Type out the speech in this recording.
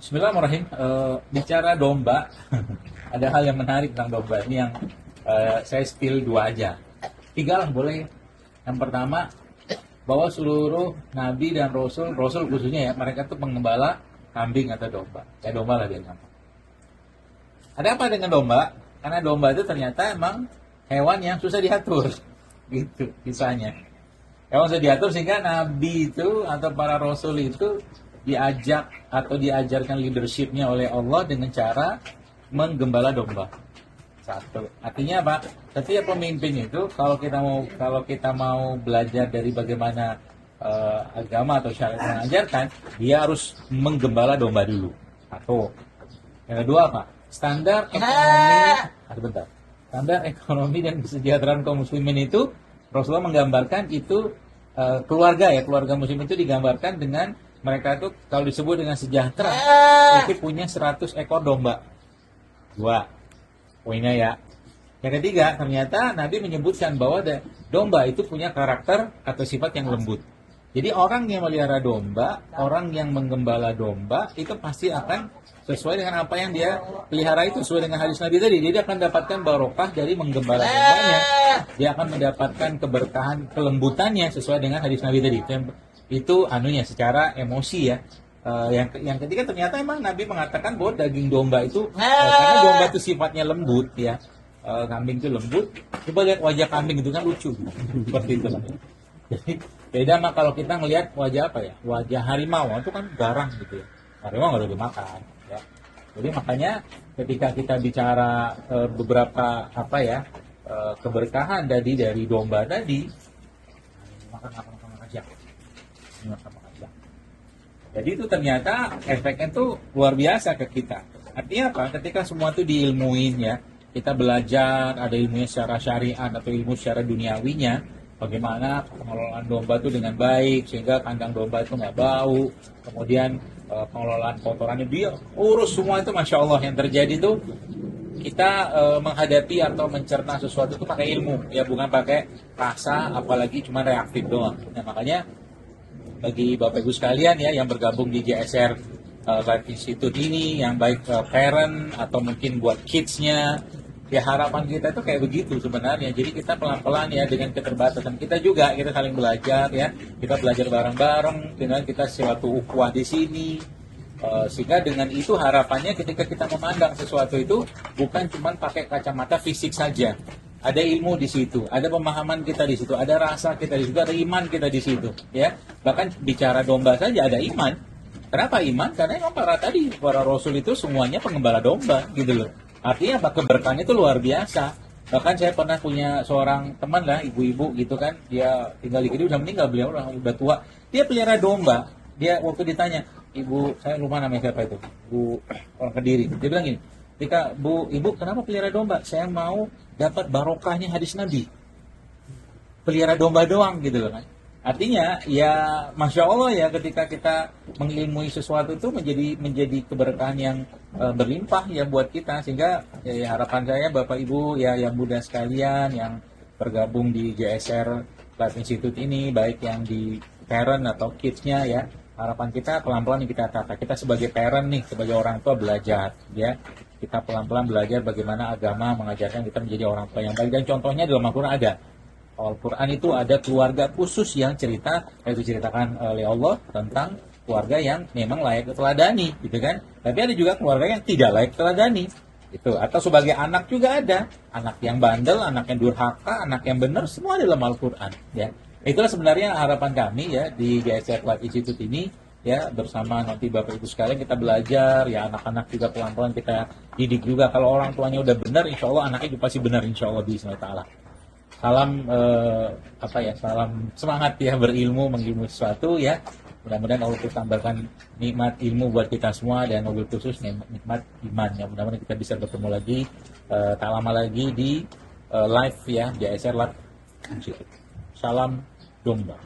Bismillahirrahmanirrahim. Bicara domba, ada hal yang menarik tentang domba. Ini yang saya spill dua aja. Tiga lah boleh. Yang pertama, bahwa seluruh nabi dan rasul khususnya ya, mereka tuh pengembala kambing atau domba. Ya domba lah dia gampang. Ada apa dengan domba? Karena domba itu ternyata emang hewan yang susah diatur. Gitu kisahnya. Hewan susah diatur sehingga nabi itu atau para rasul itu diajak atau diajarkan leadershipnya oleh Allah dengan cara menggembala domba. Satu. Artinya apa? Setiap pemimpin itu kalau kita mau belajar dari bagaimana agama atau syariat mengajarkan, dia harus menggembala domba dulu. Satu. Yang kedua apa? Standar ekonomi, bentar. Standar ekonomi dan kesejahteraan kaum muslimin itu Rasulullah menggambarkan itu keluarga muslim itu digambarkan dengan mereka itu kalau disebut dengan sejahtera itu punya 100 ekor domba. Dua poinnya ya. Yang ketiga, ternyata Nabi menyebutkan bahwa domba itu punya karakter atau sifat yang lembut. Jadi orang yang melihara domba, orang yang menggembala domba itu pasti akan sesuai dengan apa yang dia pelihara itu, sesuai dengan hadis Nabi tadi. Dia akan mendapatkan barokah dari menggembala dombanya. Dia akan mendapatkan keberkahan, kelembutannya sesuai dengan hadis Nabi tadi. Itu anunya secara emosi ya. Yang ketiga ternyata emang Nabi mengatakan bahwa daging domba itu karena domba itu sifatnya lembut ya, kambing itu lembut. Coba lihat wajah kambing itu kan lucu seperti itu lah. Jadi beda mah kalau kita ngelihat wajah apa ya, wajah harimau itu kan garang gitu ya. Harimau nggak boleh dimakan ya. Jadi makanya ketika kita bicara beberapa apa ya keberkahan dari domba tadi, makan aja. Jadi itu ternyata efeknya tuh luar biasa ke kita. Artinya apa? Ketika semua itu diilmuin ya, kita belajar ada ilmunya secara syariat atau ilmu secara duniawinya, bagaimana pengelolaan domba itu dengan baik sehingga kandang domba itu nggak bau, kemudian pengelolaan kotorannya dia urus semua itu, masya Allah yang terjadi tuh kita menghadapi atau mencerna sesuatu itu pakai ilmu ya, bukan pakai rasa apalagi cuma reaktif doang. Nah makanya bagi Bapak Ibu sekalian ya yang bergabung di JSR Life Institute ini, yang baik parent atau mungkin buat kids-nya, ya harapan kita itu kayak begitu sebenarnya. Jadi kita pelan-pelan ya dengan keterbatasan kita juga, kita saling belajar ya, kita belajar bareng-bareng dengan kita suatu ukhuwah di sini. Sehingga dengan itu harapannya ketika kita memandang sesuatu itu bukan cuma pakai kacamata fisik saja. Ada ilmu di situ, ada pemahaman kita di situ, ada rasa kita di situ, ada iman kita di situ, ya. Bahkan bicara domba saja ada iman. Kenapa iman? Karena memang para rasul itu semuanya pengembala domba, gitu loh. Artinya apa? Keberkahan itu luar biasa. Bahkan saya pernah punya seorang teman lah, ibu-ibu gitu kan, dia tinggal di sini udah meninggal, beliau udah tua. Dia pelihara domba. Dia waktu ditanya, ibu, saya lupa namanya siapa itu, Bu orang Kediri. Dia bilang gini, ketika ibu kenapa pelihara domba? Saya mau dapat barokahnya hadis Nabi. Pelihara domba doang gitu loh kan. Artinya ya masya Allah ya, ketika kita mengilmui sesuatu itu menjadi keberkahan yang berlimpah ya buat kita. Sehingga ya, harapan saya Bapak Ibu ya yang muda sekalian yang bergabung di JSR Life Institute ini, baik yang di parent atau kids-nya ya, harapan kita pelan-pelan kita tata. Kita sebagai parent nih, sebagai orang tua belajar ya. Kita pelan-pelan belajar bagaimana agama mengajarkan kita menjadi orang tua yang baik. Dan contohnya dalam Al-Quran ada. Al-Quran itu ada keluarga khusus yang diceritakan oleh Allah tentang keluarga yang memang layak diteladani, gitu kan. Tapi ada juga keluarga yang tidak layak diteladani. Itu. Atau sebagai anak juga ada. Anak yang bandel, anak yang durhaka, anak yang benar, semua dalam Al-Quran. Ya. Itulah sebenarnya harapan kami ya di JSR Life Institute ini. Ya, bersama nanti Bapak Ibu sekalian kita belajar ya, anak-anak juga pelan-pelan kita didik juga. Kalau orang tuanya udah benar, insya Allah anaknya juga pasti benar, insya Allah bismillah. Salam salam semangat ya berilmu, mengilmu sesuatu ya. Mudah-mudahan Allah tambahkan nikmat ilmu buat kita semua, dan mobil khusus nikmat iman ya. Mudah-mudahan kita bisa bertemu lagi tak lama lagi di live ya JSR Live. Salam domba.